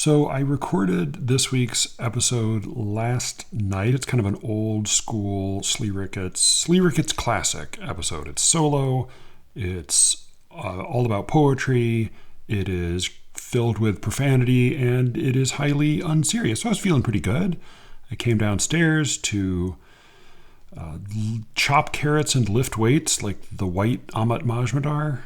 So I recorded this week's episode last night. It's kind of an old school Slee Ricketts classic episode. It's solo. It's all about poetry. It is filled with profanity, and it is highly unserious. So I was feeling pretty good. I came downstairs to chop carrots and lift weights like the white Ahmet Majmadar.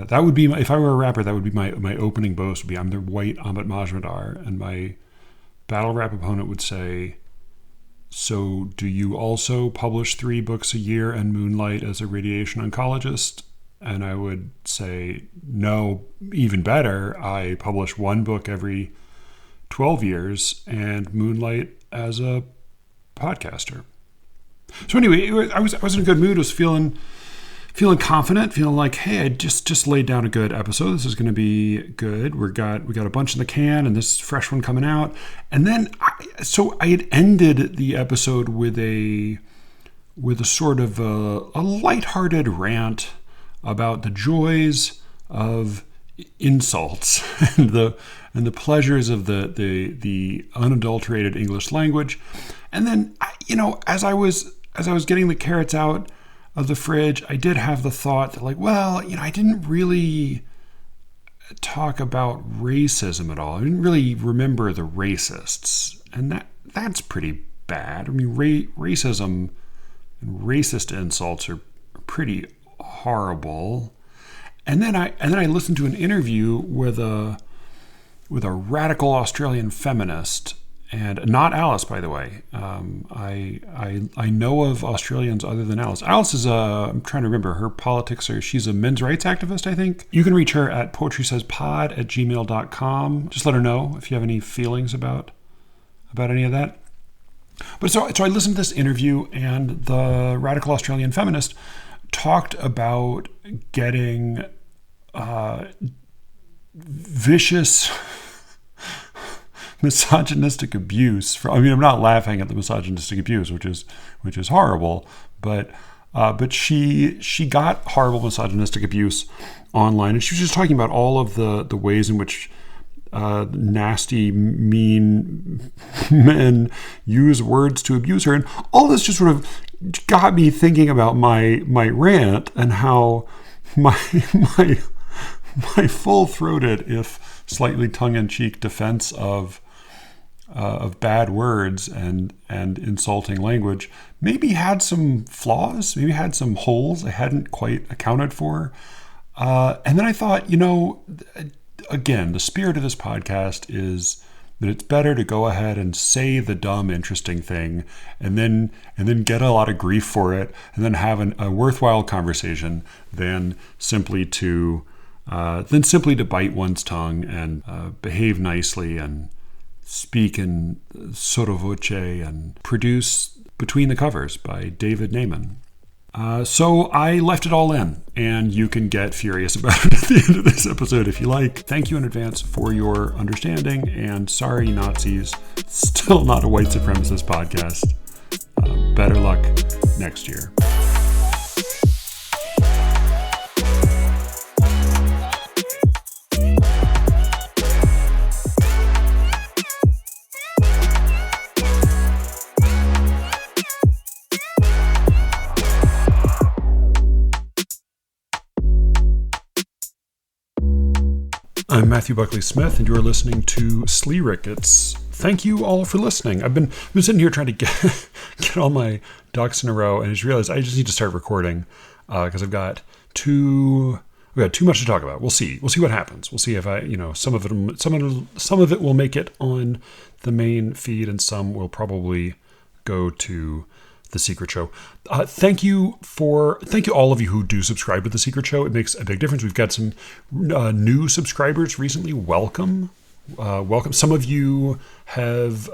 That would be if I were a rapper, that would be my opening boast would be I'm the white Ahmet Majmadar, and my battle rap opponent would say, so do you also publish 3 books a year and moonlight as a radiation oncologist? And I would say, no, even better, I publish 1 book every 12 years and moonlight as a podcaster. So anyway, I was in a good mood. I was feeling confident, feeling like, hey, I just laid down a good episode. This is going to be good. We got a bunch in the can, and this fresh one coming out. And then, I had ended the episode with a sort of a lighthearted rant about the joys of insults and the pleasures of the unadulterated English language. And then, as I was getting the carrots out of the fridge, I did have the thought that, I didn't really talk about racism at all. I didn't really remember the racists, and that's pretty bad. I mean, racism and racist insults are pretty horrible. And then I listened to an interview with a radical Australian feminist. And not Alice, by the way. I know of Australians other than Alice. Alice is I'm trying to remember her politics, she's a men's rights activist, I think. You can reach her at poetrysayspod@gmail.com. Just let her know if you have any feelings about any of that. But so I listened to this interview, and the radical Australian feminist talked about getting vicious misogynistic abuse. I'm not laughing at the misogynistic abuse, which is horrible, but she got horrible misogynistic abuse online, and she was just talking about all of the ways in which nasty, mean men use words to abuse her, and all this just sort of got me thinking about my rant and how my full-throated, if slightly tongue-in-cheek defense of bad words and insulting language maybe had some flaws, maybe had some holes I hadn't quite accounted for. And then I thought, again, the spirit of this podcast is that it's better to go ahead and say the dumb, interesting thing and then get a lot of grief for it and then have a worthwhile conversation than simply to bite one's tongue and behave nicely and speak in sotto voce and produce Between the Covers by David Naiman. So I left it all in, and you can get furious about it at the end of this episode if you like. Thank you in advance for your understanding, and sorry, Nazis, still not a white supremacist podcast. Better luck next year. I'm Matthew Buckley Smith, and you're listening to Slee Ricketts. Thank you all for listening. I've been sitting here trying to get all my ducks in a row, and I just realized I just need to start recording because we've got too much to talk about. We'll see what happens. We'll see if some of it will make it on the main feed, and some will probably go to The Secret Show. Thank you all of you who do subscribe to The Secret Show. It makes a big difference. We've got some new subscribers recently. Welcome. Some of you have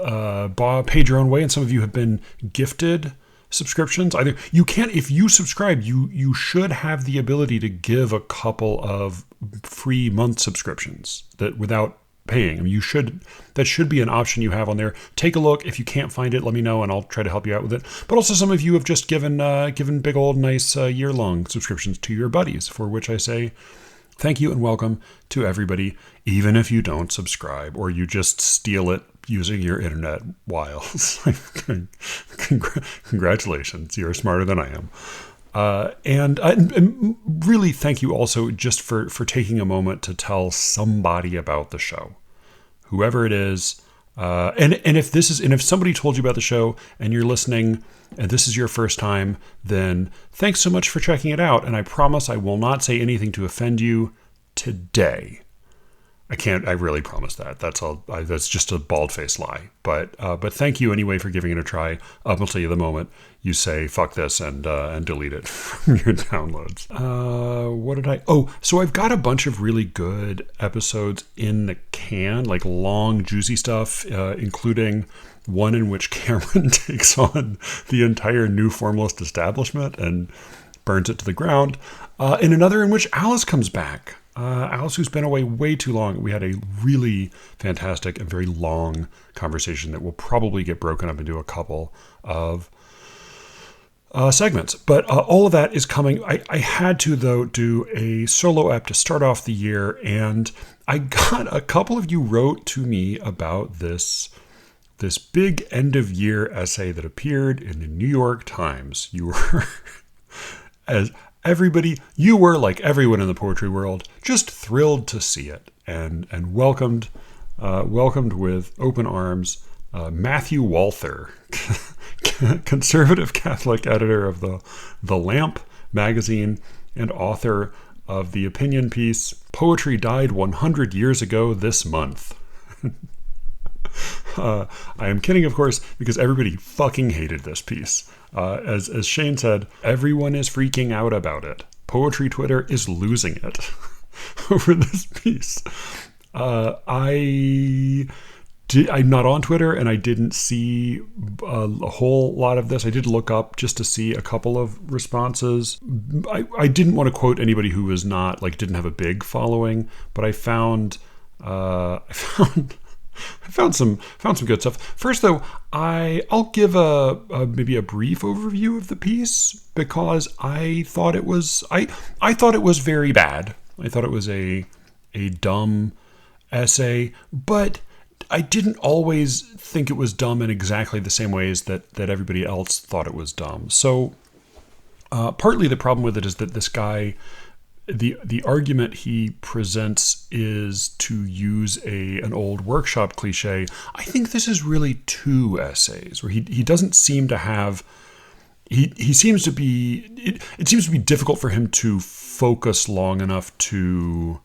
paid your own way, and some of you have been gifted subscriptions. If you subscribe, you should have the ability to give a couple of free month subscriptions that without paying. I mean, that should be an option you have on there. Take a look. If you can't find it, let me know and I'll try to help you out with it. But also some of you have just given big old nice year-long subscriptions to your buddies, for which I say Thank you and welcome to everybody, even if you don't subscribe or you just steal it using your internet wiles. Congratulations, you're smarter than I am. And really thank you also just for taking a moment to tell somebody about the show, whoever it is. And if somebody told you about the show and you're listening and this is your first time, then thanks so much for checking it out. And I promise I will not say anything to offend you today. I really promise that. That's just a bald-faced lie. But thank you anyway for giving it a try up until the moment you say fuck this and delete it from your downloads. So I've got a bunch of really good episodes in the can, like long, juicy stuff, including one in which Cameron takes on the entire new formalist establishment and burns it to the ground, and another in which Alice comes back. Alice, who's been away way too long. We had a really fantastic and very long conversation that will probably get broken up into a couple of segments. But all of that is coming. I had to, though, do a solo ep to start off the year, and I got a couple of you wrote to me about this big end-of-year essay that appeared in the New York Times. You were... you were, like everyone in the poetry world, just thrilled to see it and welcomed with open arms Matthew Walther, conservative Catholic editor of the Lamp magazine and author of the opinion piece "Poetry Died 100 Years Ago This Month." I am kidding, of course, because everybody fucking hated this piece. As Shane said, everyone is freaking out about it. Poetry Twitter is losing it over this piece. I'm not on Twitter, and I didn't see a whole lot of this. I did look up just to see a couple of responses. I didn't want to quote anybody who was not, like, didn't have a big following, but I found some good stuff. First, though, I'll give maybe a brief overview of the piece because I thought it was very bad. I thought it was a dumb essay, but I didn't always think it was dumb in exactly the same ways that everybody else thought it was dumb. So partly the problem with it is that this guy, the argument he presents is to use an old workshop cliche. I think this is really two essays where he doesn't seem to have. He seems to be. It seems to be difficult for him to focus long enough to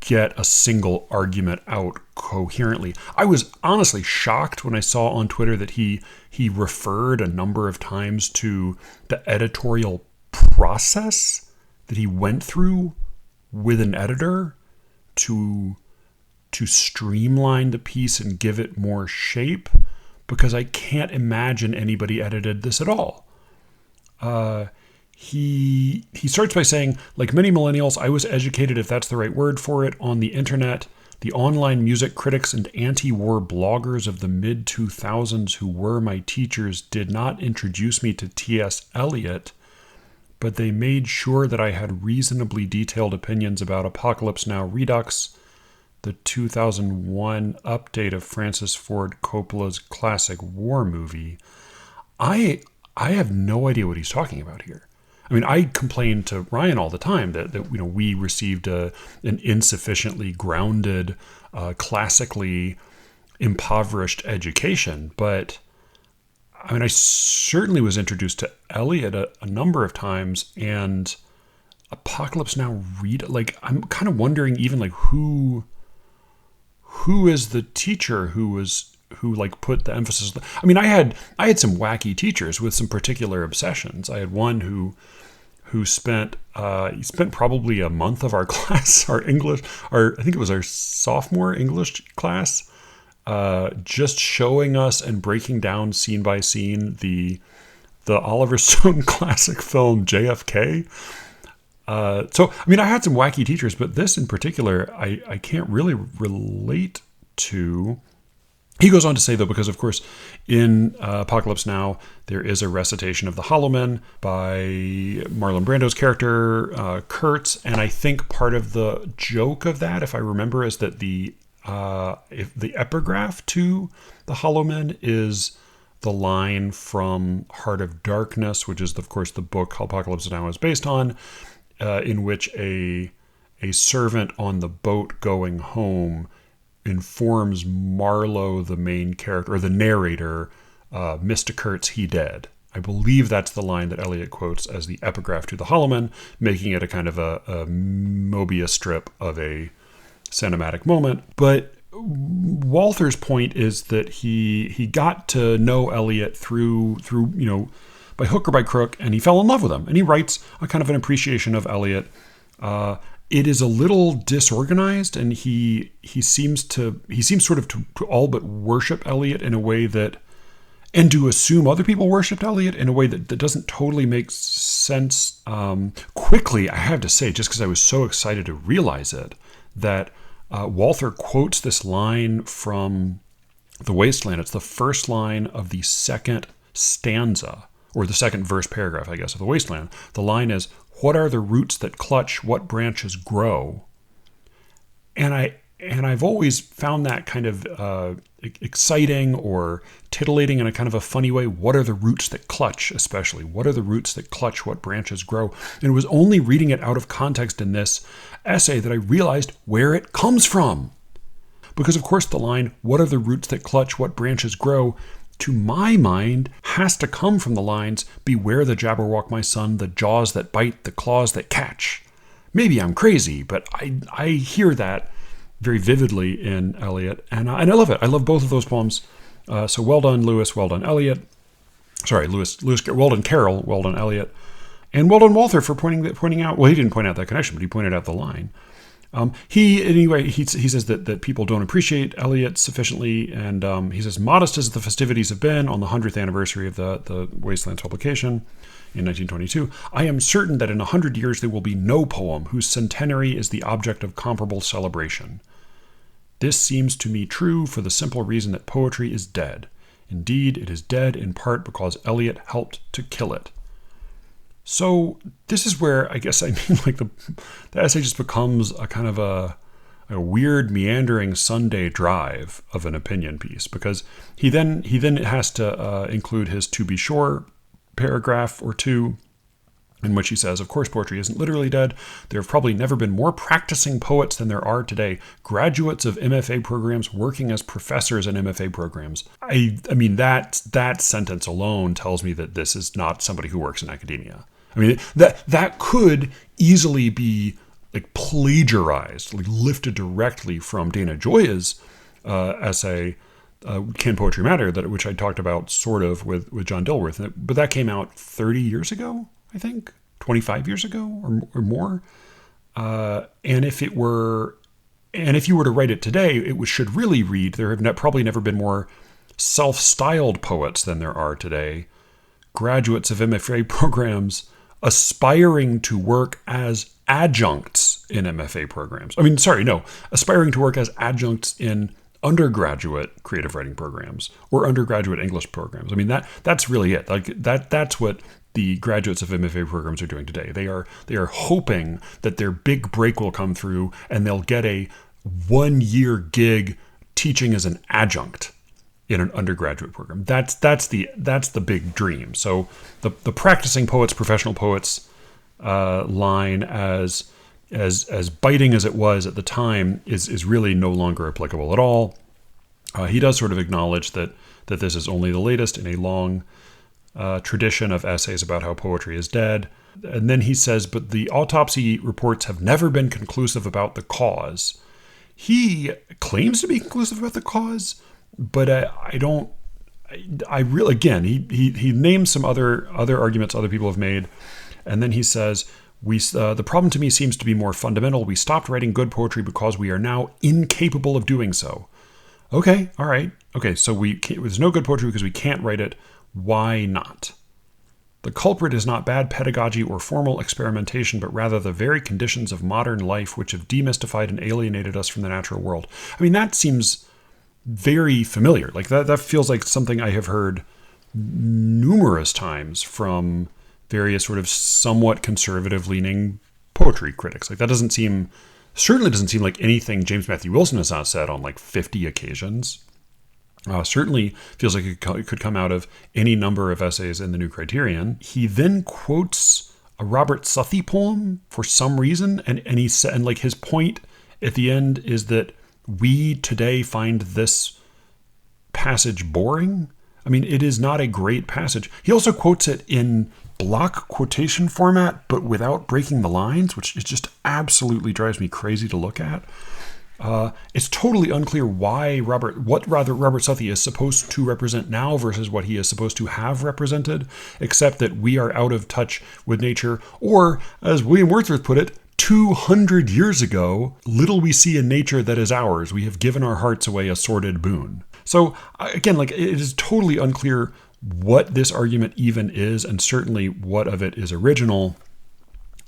get a single argument out coherently. I was honestly shocked when I saw on Twitter that he referred a number of times to the editorial process that he went through with an editor to streamline the piece and give it more shape, because I can't imagine anybody edited this at all. He starts by saying, like many millennials, I was educated, if that's the right word for it, on the internet. The online music critics and anti-war bloggers of the mid-2000s who were my teachers did not introduce me to T.S. Eliot, but they made sure that I had reasonably detailed opinions about Apocalypse Now Redux, the 2001 update of Francis Ford Coppola's classic war movie. I have no idea what he's talking about here. I mean, I complain to Ryan all the time that we received an insufficiently grounded, classically impoverished education, but I mean, I certainly was introduced to Eliot a number of times, and Apocalypse Now I'm kind of wondering even like who is the teacher who put the emphasis. I mean, I had some wacky teachers with some particular obsessions. I had one who spent probably a month of our class, I think it was our sophomore English class, just showing us and breaking down scene by scene the Oliver Stone classic film JFK. So, I mean, I had some wacky teachers, but this in particular, I can't really relate to. He goes on to say, though, because, of course, in Apocalypse Now, there is a recitation of the Hollow Men by Marlon Brando's character, Kurtz. And I think part of the joke of that, if I remember, is that the epigraph to the Hollow Men is the line from Heart of Darkness, which is, of course, the book Apocalypse Now is based on, in which a servant on the boat going home informs Marlowe, the main character, or the narrator, Mr. Kurtz, he dead. I believe that's the line that Eliot quotes as the epigraph to the Hollow Men, making it a kind of a Mobius strip of a cinematic moment. But Walther's point is that he got to know Eliot through by hook or by crook, and he fell in love with him. And he writes a kind of an appreciation of Eliot. It is a little disorganized, and he seems sort of to all but worship Eliot in a way that, and to assume other people worshipped Eliot in a way that doesn't totally make sense. Quickly, I have to say, just because I was so excited to realize it, that Walther quotes this line from The Wasteland. It's the first line of the second stanza, or the second verse paragraph, I guess, of The Wasteland. The line is, "What are the roots that clutch? What branches grow?" And I've always found that kind of exciting or titillating in a kind of a funny way. What are the roots that clutch, especially? What are the roots that clutch? What branches grow? And it was only reading it out of context in this essay that I realized where it comes from. Because, of course, the line, "What are the roots that clutch? What branches grow?" to my mind, has to come from the lines, "Beware the Jabberwock, my son, the jaws that bite, the claws that catch." Maybe I'm crazy, but I hear that very vividly in Eliot, and I love it. I love both of those poems. So well done, Lewis. Well done, Eliot. Sorry, Lewis. Well done, Carol. Well done, Eliot. And well done, Walther, for pointing out. Well, he didn't point out that connection, but he pointed out the line. He says that people don't appreciate Eliot sufficiently, and he says, modest as the festivities have been on the 100th anniversary of the Wastelands publication in 1922, I am certain that in 100 years there will be no poem whose centenary is the object of comparable celebration. This seems to me true for the simple reason that poetry is dead. Indeed, it is dead in part because Eliot helped to kill it. So this is where I guess the essay just becomes a kind of a weird meandering Sunday drive of an opinion piece, because he then has to include his "to be sure" paragraph or two, in which he says, "Of course, poetry isn't literally dead. There have probably never been more practicing poets than there are today. Graduates of MFA programs working as professors in MFA programs." I mean, that sentence alone tells me that this is not somebody who works in academia. I mean, that could easily be like plagiarized, like lifted directly from Dana Gioia's essay, "Can Poetry Matter?" which I talked about sort of with John Dilworth, but that came out 30 years ago, I think, 25 years ago or more. And if you were to write it today, it should really read, "There have probably never been more self-styled poets than there are today. Graduates of MFA programs aspiring to work as adjuncts in MFA programs." Aspiring to work as adjuncts in undergraduate creative writing programs or undergraduate English programs. I mean, that's really it. Like that's what the graduates of MFA programs are doing today. They are hoping that their big break will come through and they'll get a 1-year gig teaching as an adjunct in an undergraduate program. That's the big dream. So the practicing poets, professional poets line, as biting as it was at the time, is really no longer applicable at all. He does sort of acknowledge that this is only the latest in a long tradition of essays about how poetry is dead. And then he says, but the autopsy reports have never been conclusive about the cause. He claims to be conclusive about the cause, but he names some other arguments other people have made. And then he says, the problem to me seems to be more fundamental. We stopped writing good poetry because we are now incapable of doing so. Okay, all right. Okay, so there's no good poetry because we can't write it. Why not? The culprit is not bad pedagogy or formal experimentation, but rather the very conditions of modern life which have demystified and alienated us from the natural world. I mean, that seems very familiar. Like that feels like something I have heard numerous times from various sort of somewhat conservative leaning poetry critics. Like that certainly doesn't seem like anything James Matthew Wilson has not said on like 50 occasions. Certainly feels like it could come out of any number of essays in the New Criterion. He then quotes a Robert Southey poem for some reason, and he said, and like his point at the end is that we today find this passage boring. I mean, it is not a great passage. He also quotes it in block quotation format, but without breaking the lines, which is just absolutely drives me crazy to look at. It's totally unclear what Robert Southey is supposed to represent now versus what he is supposed to have represented, except that we are out of touch with nature, or, as William Wordsworth put it, 200 years ago, little we see in nature that is ours. We have given our hearts away a sordid boon. So again, like it is totally unclear what this argument even is, and certainly what of it is original.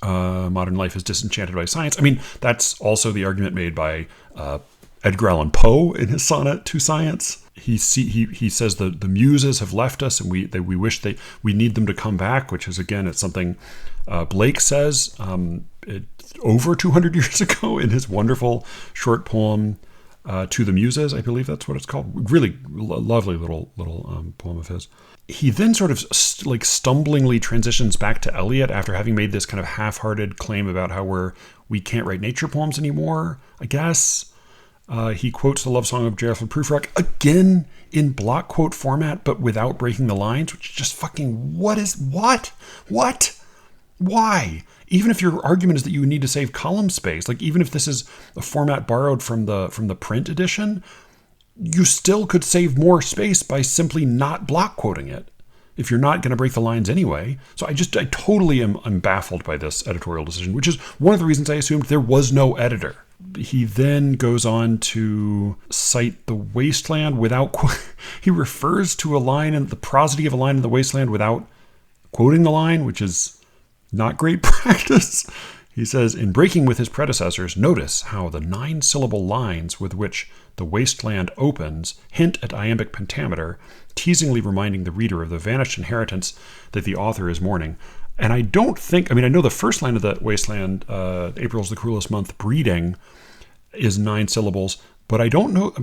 Modern life is disenchanted by science. I mean, that's also the argument made by Edgar Allan Poe in his sonnet to science. He says the muses have left us, and we wish we need them to come back, which is, again, it's something Blake says over 200 years ago in his wonderful short poem To the Muses. I believe that's what it's called. Really lovely little poem of his. He then sort of stumblingly transitions back to Eliot after having made this kind of half-hearted claim about how we can't write nature poems anymore, I guess. He quotes the love song of Gerald Prufrock again in block quote format, but without breaking the lines, which is just fucking what? Why? Even if your argument is that you need to save column space, like even if this is a format borrowed from the print edition, you still could save more space by simply not block quoting it if you're not going to break the lines anyway. So I totally am baffled by this editorial decision, which is one of the reasons I assumed there was no editor. He then goes on to cite The Wasteland without he refers to a line in the prosody of a line in The Wasteland without quoting the line, which is not great practice. He says, in breaking with his predecessors, notice how the 9-syllable lines with which The Wasteland opens hint at iambic pentameter, teasingly reminding the reader of the vanished inheritance that the author is mourning. And I know the first line of The Wasteland, April's the cruelest month, breeding, is 9 syllables, but I don't know,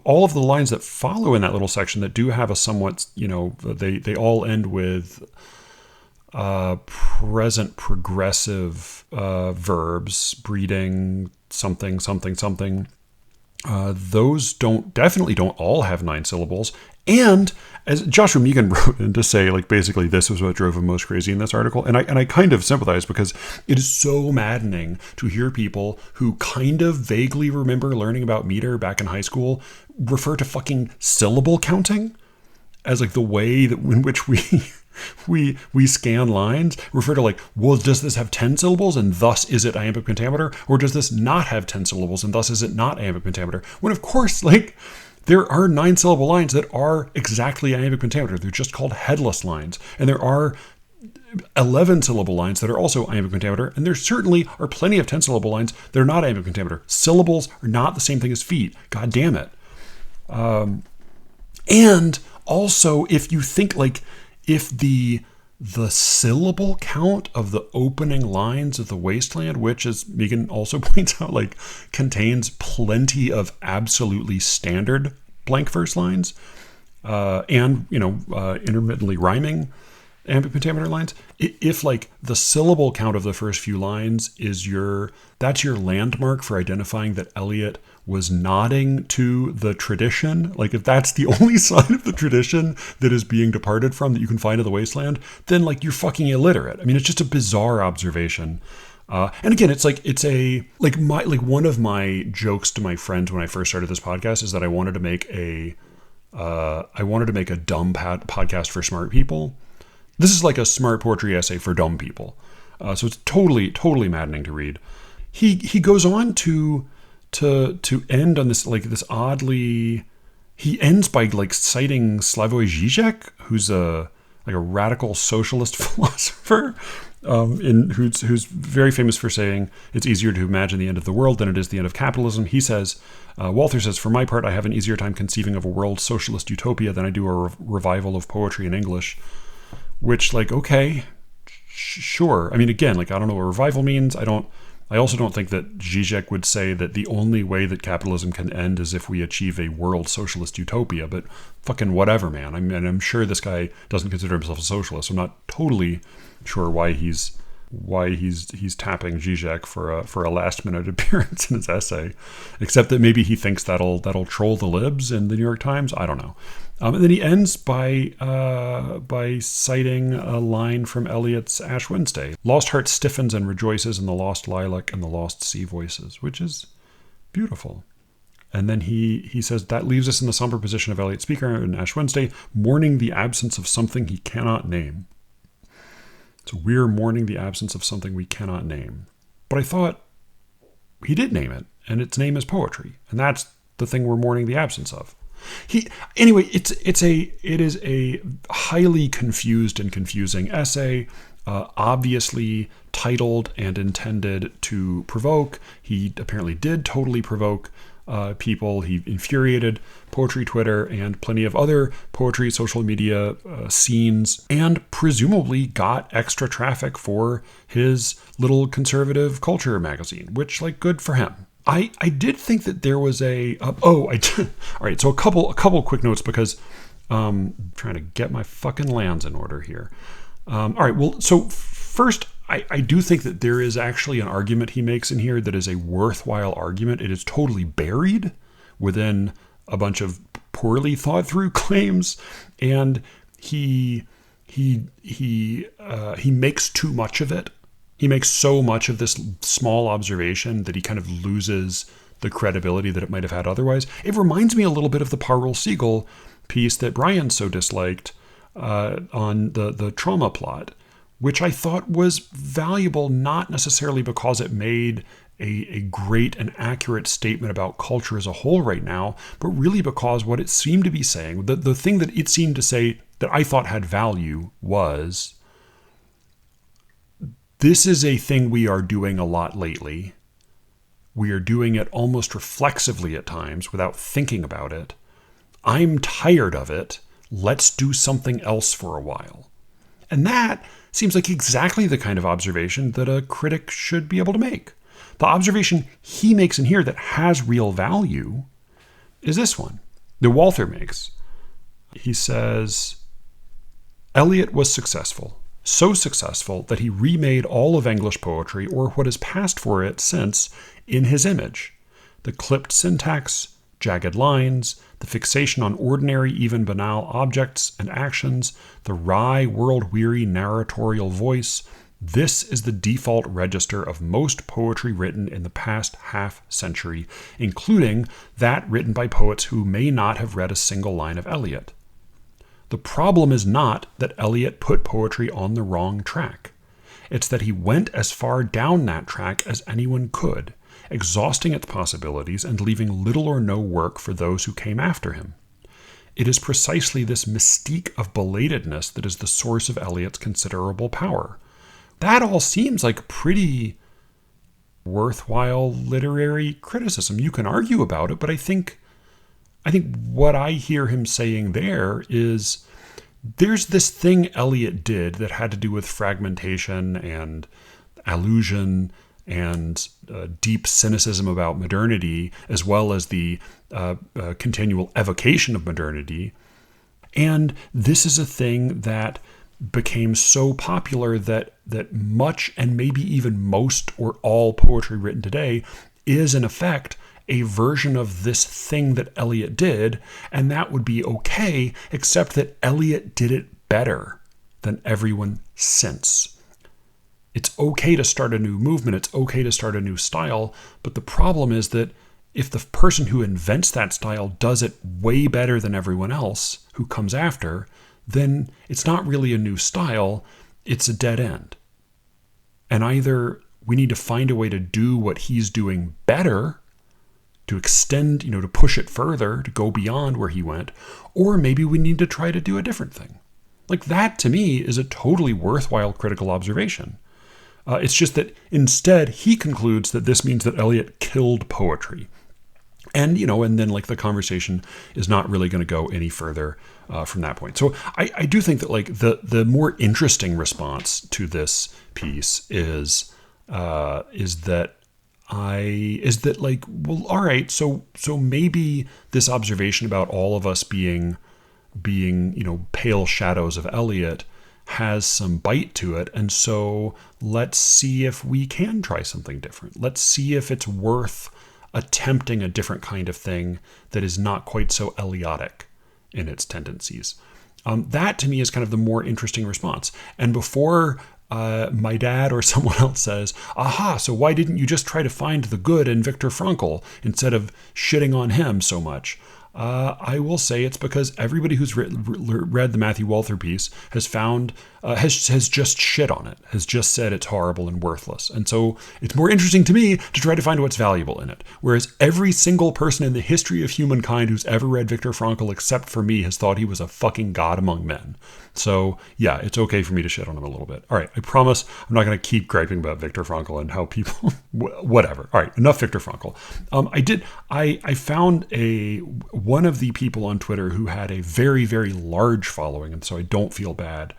all of the lines that follow in that little section that do have a somewhat, they all end with present progressive verbs, breeding, something, something, something. Those definitely don't all have 9 syllables. And as Joshua Megan wrote in to say, like, basically this was what drove him most crazy in this article. And I kind of sympathize, because it is so maddening to hear people who kind of vaguely remember learning about meter back in high school refer to fucking syllable counting as like the way that in which we scan lines, refer to like, well, does this have 10 syllables and thus is it iambic pentameter? Or does this not have 10 syllables and thus is it not iambic pentameter? When of course, like, there are 9-syllable lines that are exactly iambic pentameter. They're just called headless lines. And there are 11-syllable lines that are also iambic pentameter. And there certainly are plenty of 10-syllable lines that are not iambic pentameter. Syllables are not the same thing as feet. God damn it. And also, if you think like, if the syllable count of the opening lines of The Wasteland, which, as Megan also points out, like, contains plenty of absolutely standard blank verse lines, and intermittently rhyming iambic pentameter lines. If like the syllable count of the first few lines is that's your landmark for identifying that Eliot was nodding to the tradition, like if that's the only sign of the tradition that is being departed from that you can find in The Wasteland, then like you're fucking illiterate. I mean, it's just a bizarre observation. And again, it's one of my jokes to my friends when I first started this podcast is that I wanted to make a dumb podcast for smart people. This is like a smart poetry essay for dumb people. So it's totally maddening to read. He goes on to end on this, like, this oddly, he ends by like citing Slavoj Žižek, who's a radical socialist philosopher, who's very famous for saying it's easier to imagine the end of the world than it is the end of capitalism. He says, Walther says, for my part, I have an easier time conceiving of a world socialist utopia than I do a revival of poetry in English. Which, like, okay, sure. I mean, again, like, I don't know what revival means. I also don't think that Zizek would say that the only way that capitalism can end is if we achieve a world socialist utopia, but fucking whatever, man. I mean, I'm sure this guy doesn't consider himself a socialist. I'm not totally sure why he's tapping Zizek for a last minute appearance in his essay, except that maybe he thinks that'll troll the libs in the New York Times. I don't know. And then he ends by citing a line from Eliot's Ash Wednesday. Lost heart stiffens and rejoices in the lost lilac and the lost sea voices, which is beautiful. And then he says that leaves us in the somber position of Eliot's speaker in Ash Wednesday, mourning the absence of something he cannot name. So we're mourning the absence of something we cannot name. But I thought he did name it, and its name is poetry. And that's the thing we're mourning the absence of. Anyway, it is a highly confused and confusing essay, obviously titled and intended to provoke. He apparently did totally provoke people. He infuriated poetry Twitter and plenty of other poetry social media scenes, and presumably got extra traffic for his little conservative culture magazine, which, like, good for him. I did think that there was all right, so a couple quick notes, because I'm trying to get my fucking lands in order here. All right, well, so first, I do think that there is actually an argument he makes in here that is a worthwhile argument. It is totally buried within a bunch of poorly thought through claims, and he makes too much of it. He makes so much of this small observation that he kind of loses the credibility that it might have had otherwise. It reminds me a little bit of the Parul Siegel piece that Brian so disliked on the trauma plot, which I thought was valuable, not necessarily because it made a great and accurate statement about culture as a whole right now, but really because what it seemed to be saying, the thing that it seemed to say that I thought had value was, this is a thing we are doing a lot lately. We are doing it almost reflexively at times without thinking about it. I'm tired of it. Let's do something else for a while. And that seems like exactly the kind of observation that a critic should be able to make. The observation he makes in here that has real value is this one that Walther makes. He says, Eliot was successful. So successful that he remade all of English poetry, or what has passed for it since, in his image. The clipped syntax, jagged lines, the fixation on ordinary, even banal objects and actions, the wry, world-weary narratorial voice, this is the default register of most poetry written in the past half-century, including that written by poets who may not have read a single line of Eliot. The problem is not that Eliot put poetry on the wrong track. It's that he went as far down that track as anyone could, exhausting its possibilities and leaving little or no work for those who came after him. It is precisely this mystique of belatedness that is the source of Eliot's considerable power. That all seems like pretty worthwhile literary criticism. You can argue about it, but I think what I hear him saying there is there's this thing Eliot did that had to do with fragmentation and allusion and deep cynicism about modernity, as well as the continual evocation of modernity. And this is a thing that became so popular that much, and maybe even most or all poetry written today is in effect a version of this thing that Eliot did, and that would be okay, except that Eliot did it better than everyone since. It's okay to start a new movement, it's okay to start a new style, but the problem is that if the person who invents that style does it way better than everyone else who comes after, then it's not really a new style, it's a dead end. And either we need to find a way to do what he's doing better, to extend, to push it further, to go beyond where he went, or maybe we need to try to do a different thing. Like, that to me is a totally worthwhile critical observation. It's just that instead he concludes that this means that Eliot killed poetry. And, and then like the conversation is not really going to go any further from that point. So I do think that like the more interesting response to this piece is that like, well, all right, so maybe this observation about all of us being pale shadows of Eliot has some bite to it. And so let's see if we can try something different. Let's see if it's worth attempting a different kind of thing that is not quite so Eliotic in its tendencies. That to me is kind of the more interesting response. And before my dad or someone else says, aha, so why didn't you just try to find the good in Viktor Frankl instead of shitting on him so much? I will say it's because everybody who's read the Matthew Walther piece has found, has just shit on it, has just said it's horrible and worthless. And so it's more interesting to me to try to find what's valuable in it. Whereas every single person in the history of humankind who's ever read Viktor Frankl, except for me, has thought he was a fucking god among men. So yeah, it's okay for me to shit on him a little bit. All right, I promise I'm not going to keep griping about Viktor Frankl and how people, whatever. All right, enough Viktor Frankl. I found one of the people on Twitter who had a very, very large following, and so I don't feel bad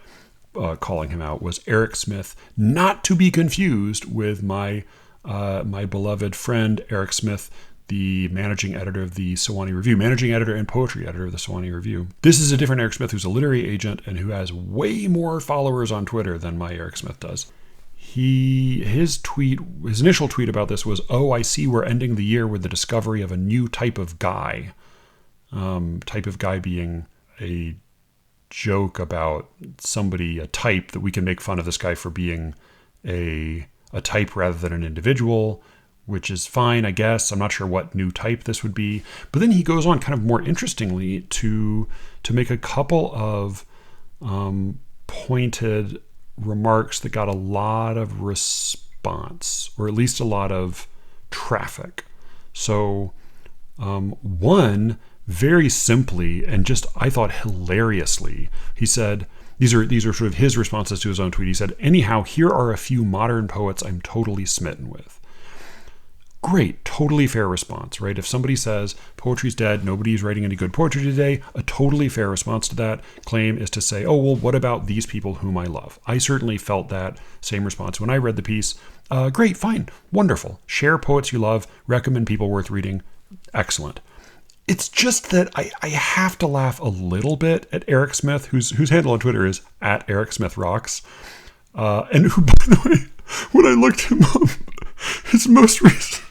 calling him out, was Eric Smith, not to be confused with my beloved friend Eric Smith, the managing editor of the Sewanee Review, managing editor and poetry editor of the Sewanee Review. This is a different Eric Smith who's a literary agent and who has way more followers on Twitter than my Eric Smith does. His initial tweet about this was, "Oh, I see we're ending the year with the discovery of a new type of guy." Type of guy being a joke about somebody, a type, that we can make fun of this guy for being a type rather than an individual, which is fine, I guess. I'm not sure what new type this would be. But then he goes on kind of more interestingly to make a couple of pointed remarks that got a lot of response, or at least a lot of traffic. So one, very simply and just, I thought, hilariously, he said, these are sort of his responses to his own tweet. He said, "Anyhow, here are a few modern poets I'm totally smitten with." Great, totally fair response, right? If somebody says poetry's dead, nobody's writing any good poetry today, a totally fair response to that claim is to say, oh, well, what about these people whom I love? I certainly felt that same response when I read the piece. Great, fine, wonderful. Share poets you love, recommend people worth reading. Excellent. It's just that I have to laugh a little bit at Eric Smith, whose handle on Twitter is @EricSmithRocks, and who, by the way, when I looked him up, his most recent...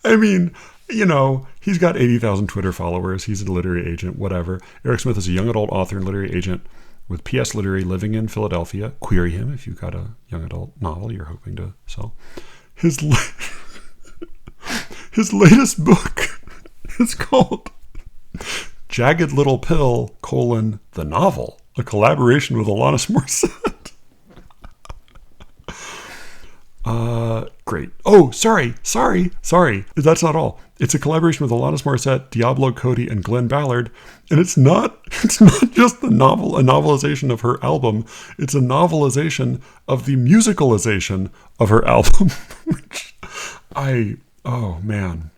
I mean, he's got 80,000 Twitter followers. He's a literary agent, whatever. Eric Smith is a young adult author and literary agent with PS Literary living in Philadelphia. Query him if you've got a young adult novel you're hoping to sell. His latest book is called Jagged Little Pill, the novel, a collaboration with Alanis Morissette. Great. Oh, sorry. That's not all. It's a collaboration with Alanis Morissette, Diablo Cody, and Glenn Ballard. And it's not just a novelization of her album. It's a novelization of the musicalization of her album, which oh man,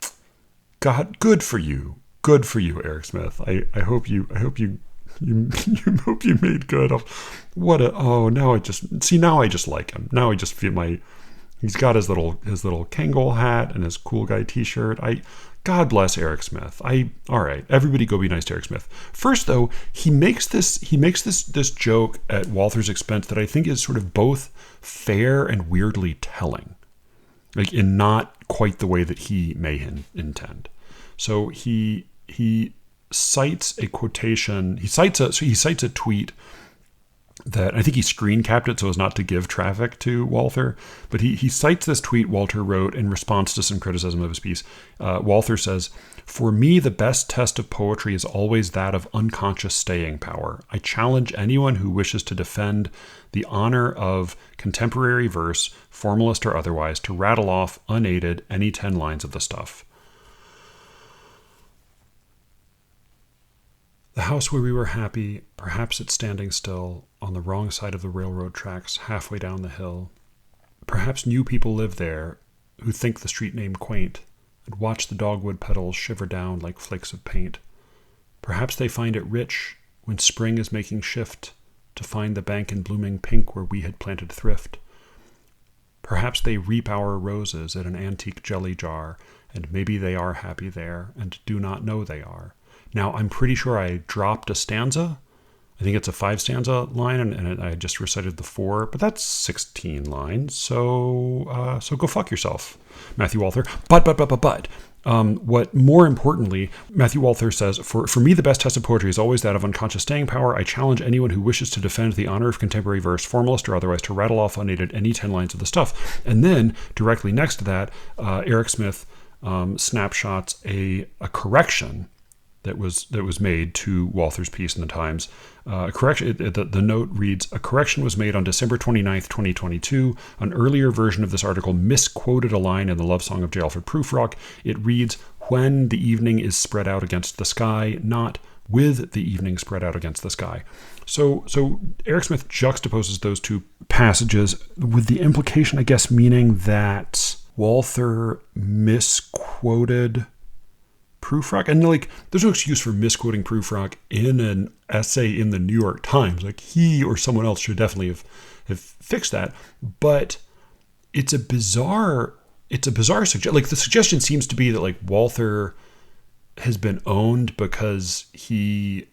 God, good for you, Eric Smith. I hope you hope you made good. Now I just like him. Now I just feel he's got his little Kangol hat and his cool guy t-shirt. God bless Eric Smith. All right, everybody go be nice to Eric Smith. First though, he makes this joke at Walther's expense that I think is sort of both fair and weirdly telling, like in not quite the way that he may intend. So he cites a quotation. He cites a tweet that I think he screen capped it so as not to give traffic to Walther. But he cites this tweet Walther wrote in response to some criticism of his piece. Walther says, "For me, the best test of poetry is always that of unconscious staying power. I challenge anyone who wishes to defend the honor of contemporary verse, formalist or otherwise, to rattle off, unaided, any 10 lines of the stuff." The house where we were happy, perhaps it's standing still on the wrong side of the railroad tracks halfway down the hill. Perhaps new people live there who think the street name quaint and watch the dogwood petals shiver down like flakes of paint. Perhaps they find it rich when spring is making shift to find the bank in blooming pink where we had planted thrift. Perhaps they reap our roses in an antique jelly jar, and maybe they are happy there and do not know they are. Now, I'm pretty sure I dropped a stanza. I think it's a 5-stanza line, and I just recited the 4, but that's 16 lines. So go fuck yourself, Matthew Walther. But what more importantly, Matthew Walther says, for me, the best test of poetry is always that of unconscious staying power. I challenge anyone who wishes to defend the honor of contemporary verse, formalist or otherwise, to rattle off unaided any 10 lines of the stuff. And then directly next to that, Eric Smith snapshots a correction that was made to Walther's piece in the Times. The note reads, "A correction was made on December 29th, 2022. An earlier version of this article misquoted a line in the love song of J. Alfred Prufrock. It reads, 'When the evening is spread out against the sky,' not 'with the evening spread out against the sky.'" So Eric Smith juxtaposes those two passages with the implication, I guess, meaning that Walther misquoted Prufrock. And there's no excuse for misquoting Prufrock in an essay in the New York Times. He or someone else should definitely have fixed that. But it's a bizarre suggestion. The suggestion seems to be that Walther has been owned because he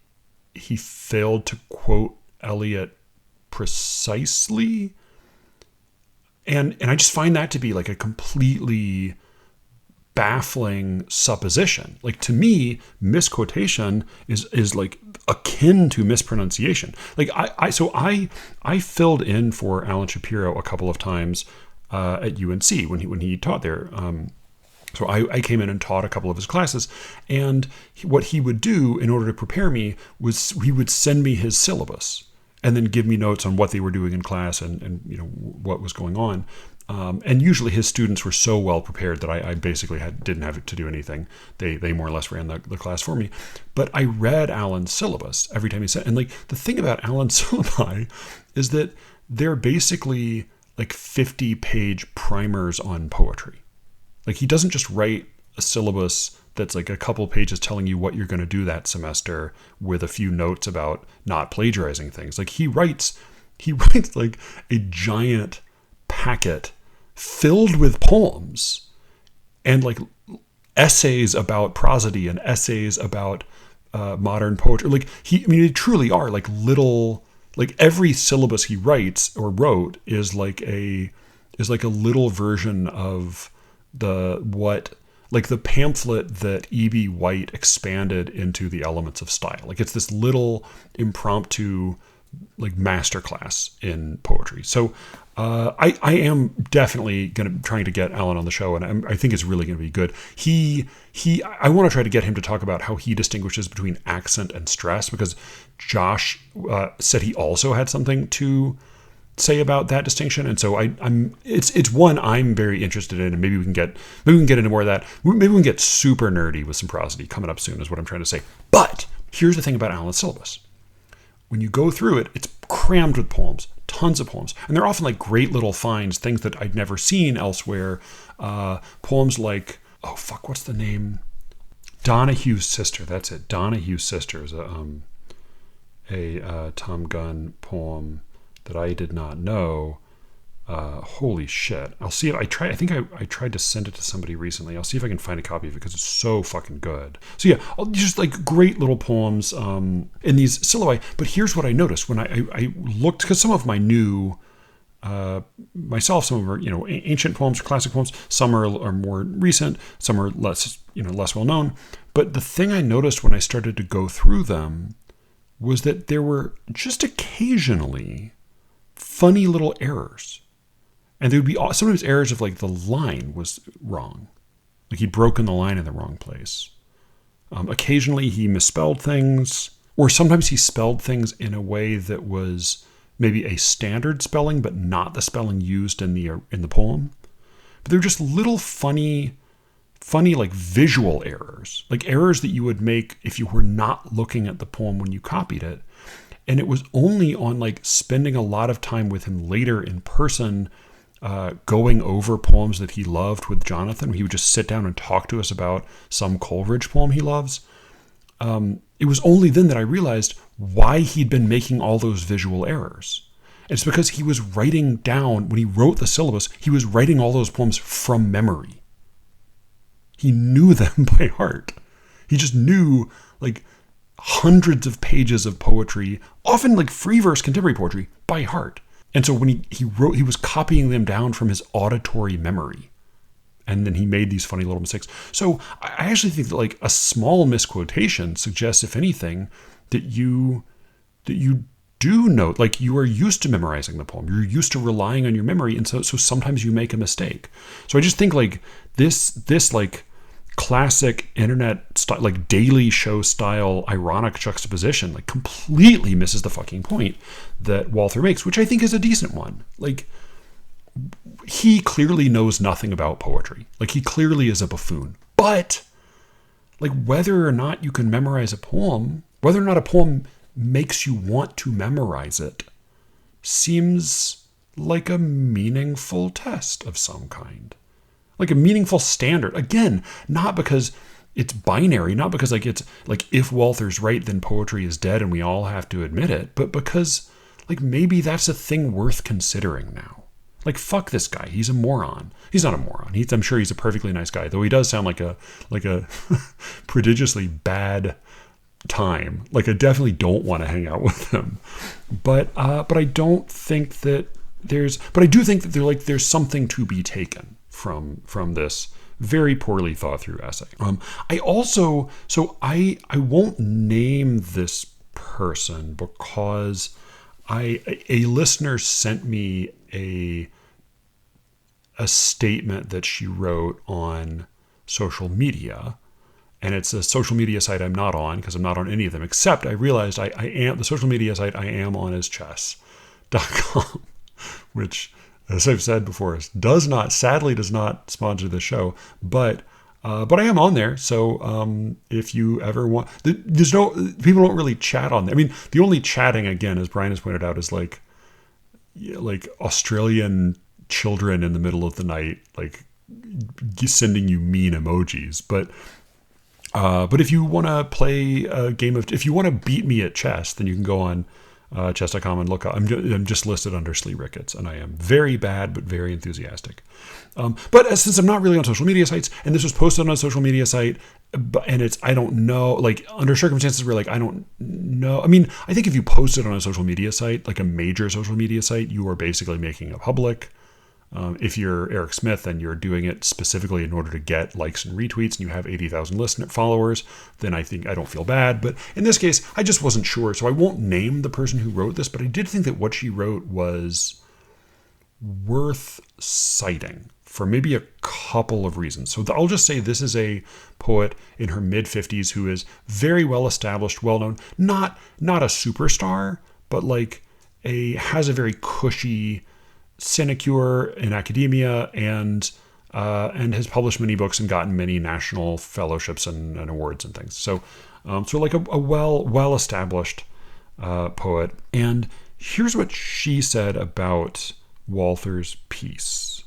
failed to quote Eliot precisely. And I just find that to be a completely baffling supposition. To me, misquotation is akin to mispronunciation. I filled in for Alan Shapiro a couple of times at UNC when he taught there. So I came in and taught a couple of his classes, and what he would do in order to prepare me was he would send me his syllabus and then give me notes on what they were doing in class and what was going on. And usually his students were so well prepared that I basically didn't have to do anything. They more or less ran the class for me. But I read Alan's syllabus every time he said, and the thing about Alan's syllabi is that they're basically 50-page primers on poetry. He doesn't just write a syllabus that's a couple pages telling you what you're going to do that semester with a few notes about not plagiarizing things. He writes a giant packet filled with poems and essays about prosody and essays about modern poetry. They truly are little, every syllabus he writes or wrote is a little version of the pamphlet that E.B. White expanded into the elements of style. It's this little impromptu masterclass in poetry. So I am definitely trying to get Alan on the show, and I think it's really going to be good. I want to try to get him to talk about how he distinguishes between accent and stress, because Josh said he also had something to say about that distinction, and so it's one I'm very interested in, and maybe we can get into more of that. Maybe we can get super nerdy with some prosody coming up soon, is what I'm trying to say. But here's the thing about Alan's syllabus. When you go through it, it's crammed with poems, tons of poems. And they're often great little finds, things that I'd never seen elsewhere. Poems what's the name? Donahue's Sister. That's it. Donahue's Sister is a Tom Gunn poem that I did not know. Holy shit. I'll see if I tried to send it to somebody recently. I'll see if I can find a copy of it because it's so fucking good. So yeah, just great little poems in these syllabi. But here's what I noticed when I looked, because some of them I knew myself, some of them are, ancient poems, classic poems, some are more recent, some are less well known. But the thing I noticed when I started to go through them was that there were just occasionally funny little errors. And there would be sometimes errors of the line was wrong. He'd broken the line in the wrong place. Occasionally he misspelled things, or sometimes he spelled things in a way that was maybe a standard spelling, but not the spelling used in the poem. But they're just little funny funny like visual errors, like errors that you would make if you were not looking at the poem when you copied it. And it was only on like spending a lot of time with him later in person, going over poems that he loved with Jonathan. He would just sit down and talk to us about some Coleridge poem he loves. It was only then that I realized why he'd been making all those visual errors. It's because he was writing down, when he wrote the syllabus, he was writing all those poems from memory. He knew them by heart. He just knew like hundreds of pages of poetry, often like free verse contemporary poetry, by heart. And so when he wrote, he was copying them down from his auditory memory. And then he made these funny little mistakes. So I actually think that like a small misquotation suggests, if anything, that you do know, like you are used to memorizing the poem. You're used to relying on your memory. And so sometimes you make a mistake. So I just think like this like classic internet style, like Daily Show style ironic juxtaposition, like completely misses the fucking point that Walther makes, which I think is a decent one. Like, he clearly knows nothing about poetry. Like, he clearly is a buffoon. But like, whether or not you can memorize a poem, whether or not a poem makes you want to memorize it, seems like a meaningful test of some kind. Like a meaningful standard. Again, not because it's binary, not because like it's like if Walther's right, then poetry is dead and we all have to admit it, but because like maybe that's a thing worth considering now. Like, fuck this guy. He's a moron. He's not a moron. I'm sure he's a perfectly nice guy, though he does sound like a prodigiously bad time. Like, I definitely don't want to hang out with him. But I don't think that but I do think that there's something to be taken from this very poorly thought through essay. I won't name this person because a listener sent me a statement that she wrote on social media, and it's a social media site I'm not on because I'm not on any of them, except I realized I am the social media site I am on is chess.com, which, as I've said before, sadly does not sponsor the show, but I am on there. So if you ever want, people don't really chat on there. I mean, the only chatting, again, as Brian has pointed out, is like Australian children in the middle of the night, like sending you mean emojis. But if you want to play a game if you want to beat me at chess, then you can go on chess.com and look up. I'm just listed under Slee Ricketts, and I am very bad but very enthusiastic. But since I'm not really on social media sites, and this was posted on a social media site, and I don't know, like under circumstances where like I don't know. I mean, I think if you post it on a social media site, like a major social media site, you are basically making it public. If you're Eric Smith and you're doing it specifically in order to get likes and retweets and you have 80,000 followers, then I think I don't feel bad. But in this case, I just wasn't sure. So I won't name the person who wrote this, but I did think that what she wrote was worth citing for maybe a couple of reasons. So I'll just say this is a poet in her mid-50s who is very well established, well-known, not a superstar, but like has a very cushy sinecure in academia and has published many books and gotten many national fellowships and awards and things. So like a well-established poet. And here's what she said about Walther's piece.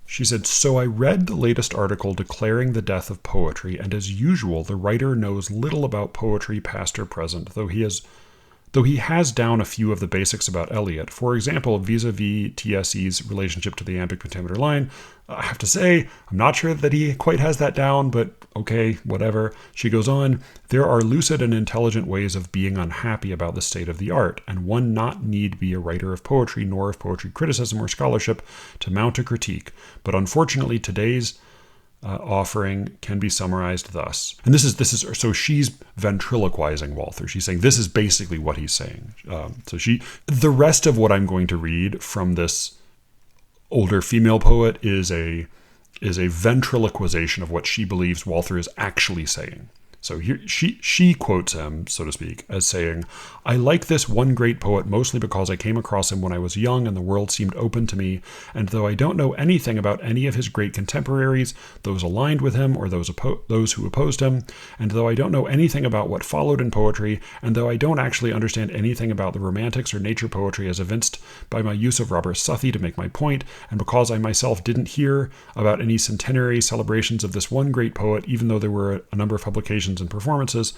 She said, "So I read the latest article declaring the death of poetry, and as usual, the writer knows little about poetry, past or present, though he has down a few of the basics about Eliot. For example, vis-a-vis TSE's relationship to the iambic pentameter line. I have to say, I'm not sure that he quite has that down, but okay, whatever." She goes on, "There are lucid and intelligent ways of being unhappy about the state of the art, and one not need be a writer of poetry nor of poetry criticism or scholarship to mount a critique. But unfortunately, today's offering can be summarized thus." And this is so she's ventriloquizing Walther. She's saying this is basically what he's saying. The rest of what I'm going to read from this older female poet is a ventriloquization of what she believes Walther is actually saying. So here, she quotes him, so to speak, as saying, "I like this one great poet mostly because I came across him when I was young and the world seemed open to me, and though I don't know anything about any of his great contemporaries, those aligned with him or those who opposed him, and though I don't know anything about what followed in poetry, and though I don't actually understand anything about the romantics or nature poetry as evinced by my use of Robert Southey to make my point, and because I myself didn't hear about any centenary celebrations of this one great poet, even though there were a number of publications and performances,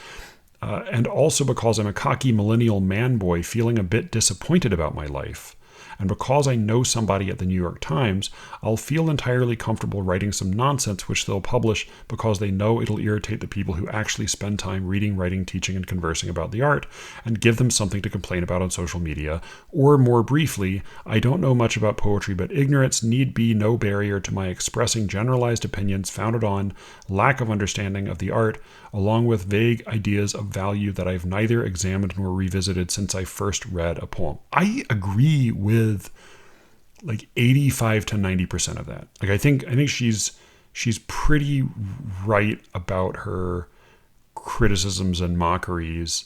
and also because I'm a cocky millennial man boy feeling a bit disappointed about my life. And because I know somebody at the New York Times, I'll feel entirely comfortable writing some nonsense which they'll publish because they know it'll irritate the people who actually spend time reading, writing, teaching, and conversing about the art, and give them something to complain about on social media. Or more briefly, I don't know much about poetry, but ignorance need be no barrier to my expressing generalized opinions founded on lack of understanding of the art, along with vague ideas of value that I've neither examined nor revisited since I first read a poem." I agree with like 85 to 90% of that. Like I think she's pretty right about her criticisms and mockeries.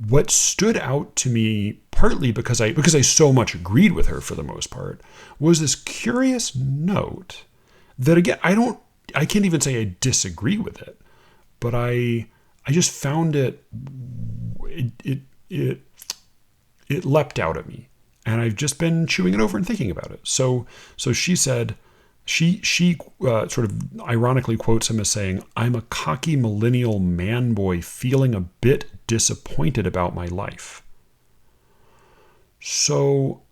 What stood out to me, partly because I so much agreed with her for the most part, was this curious note that, again, I can't even say I disagree with it, but I just found it leapt out at me. And I've just been chewing it over and thinking about it. So she said, she sort of ironically quotes him as saying, "I'm a cocky millennial man boy feeling a bit disappointed about my life." So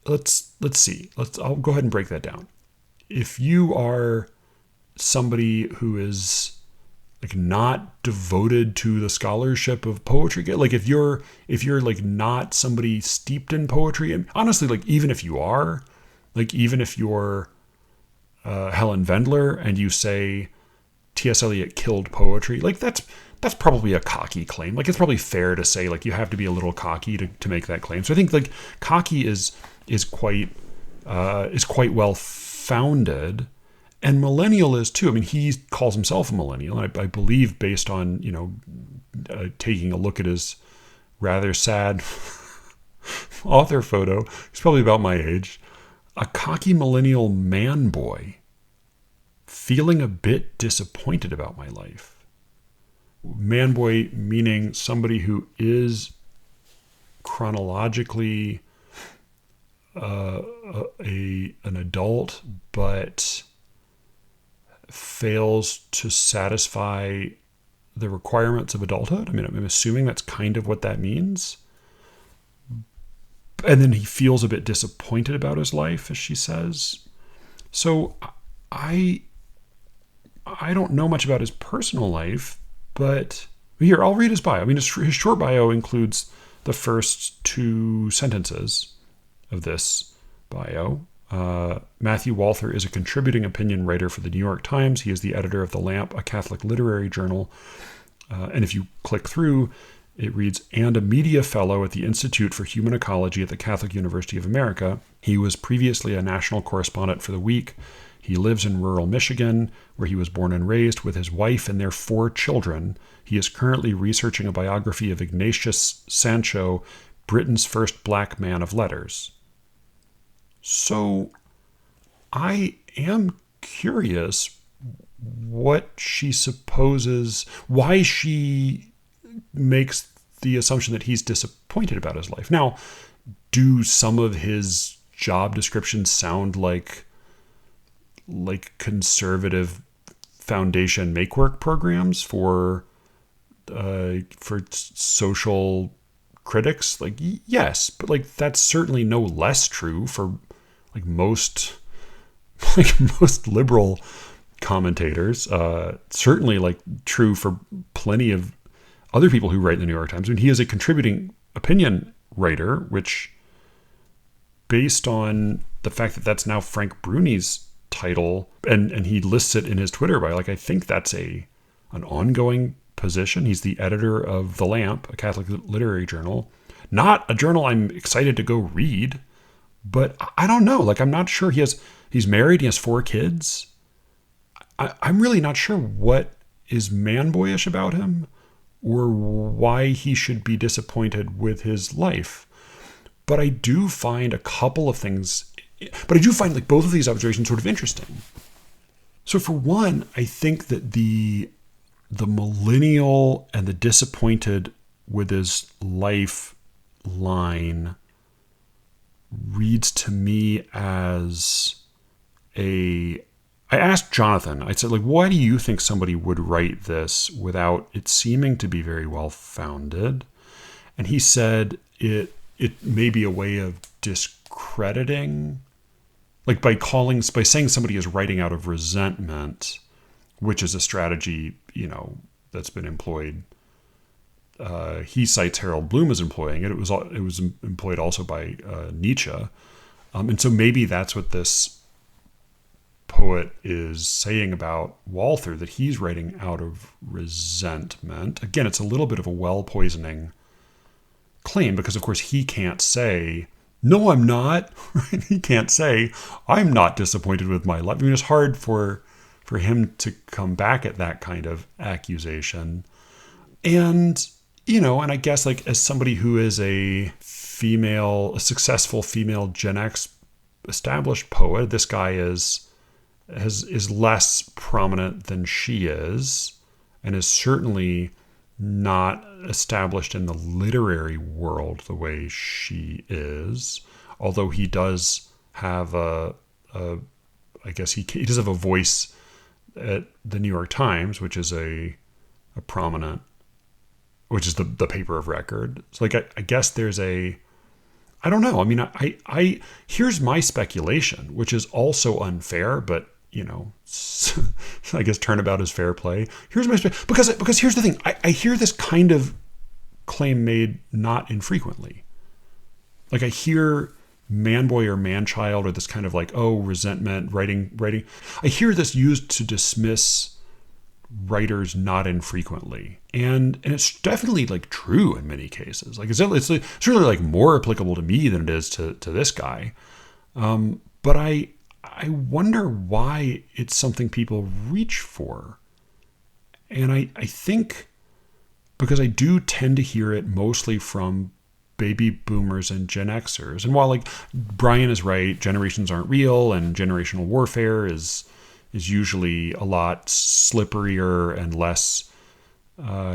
let's see. I'll go ahead and break that down. If you are somebody who is like not devoted to the scholarship of poetry, like if you're like not somebody steeped in poetry, and honestly, like even if you are, like even if you're Helen Vendler and you say T.S. Eliot killed poetry, like that's probably a cocky claim. Like it's probably fair to say like you have to be a little cocky to make that claim. So I think like cocky is quite well founded. And millennial is too. I mean, he calls himself a millennial, and I believe based on, taking a look at his rather sad author photo, he's probably about my age. A cocky millennial man boy feeling a bit disappointed about my life. Man boy meaning somebody who is chronologically an adult, but fails to satisfy the requirements of adulthood. I mean, I'm assuming that's kind of what that means. And then he feels a bit disappointed about his life, as she says. So I don't know much about his personal life, but here, I'll read his bio. I mean, his short bio includes the first two sentences of this bio. Matthew Walther is a contributing opinion writer for the New York Times. He is the editor of The Lamp, a Catholic literary journal. And if you click through, it reads, "and a media fellow at the Institute for Human Ecology at the Catholic University of America. He was previously a national correspondent for The Week. He lives in rural Michigan, where he was born and raised with his wife and their 4 children. He is currently researching a biography of Ignatius Sancho, Britain's first black man of letters." So I am curious what she supposes, why she makes the assumption that he's disappointed about his life. Now, do some of his job descriptions sound like conservative foundation make-work programs for social critics? Like, yes, but like that's certainly no less true for most liberal commentators. Certainly like true for plenty of other people who write in the New York Times. I mean, he is a contributing opinion writer, which, based on the fact that that's now Frank Bruni's title, and he lists it in his Twitter bio, like I think that's an ongoing position. He's the editor of The Lamp, a Catholic literary journal. Not a journal I'm excited to go read, but I don't know. Like, I'm not sure. He's married. He has 4 kids. I'm really not sure what is man-boyish about him or why he should be disappointed with his life. But I do find a couple of things, but I do find like both of these observations sort of interesting. So for one, I think that the millennial and the disappointed with his life line reads to me as I asked Jonathan, I said, like, why do you think somebody would write this without it seeming to be very well founded? And he said it may be a way of discrediting, like by saying somebody is writing out of resentment, which is a strategy, that's been employed. He cites Harold Bloom as employing it. It was employed also by Nietzsche. And so maybe that's what this poet is saying about Walther, that he's writing out of resentment. Again, it's a little bit of a well-poisoning claim because, of course, he can't say, no, I'm not. He can't say, I'm not disappointed with my life. I mean, it's hard for him to come back at that kind of accusation. And, and I guess like as somebody who is a successful female Gen X established poet, this guy is less prominent than she is, and is certainly not established in the literary world the way she is. Although he does have I guess he does have a voice at the New York Times, which is a prominent, which is the paper of record. So like I guess there's I don't know. I mean, I here's my speculation, which is also unfair, but I guess turnabout is fair play. Here's my because here's the thing. I hear this kind of claim made not infrequently. Like I hear man-boy or man-child, or this kind of like, resentment, writing. I hear this used to dismiss writers not infrequently. And it's definitely like true in many cases. Like it's really like more applicable to me than it is to this guy. But I wonder why it's something people reach for. And I think because I do tend to hear it mostly from baby boomers and Gen Xers. And while like Brian is right, generations aren't real and generational warfare is usually a lot slipperier and less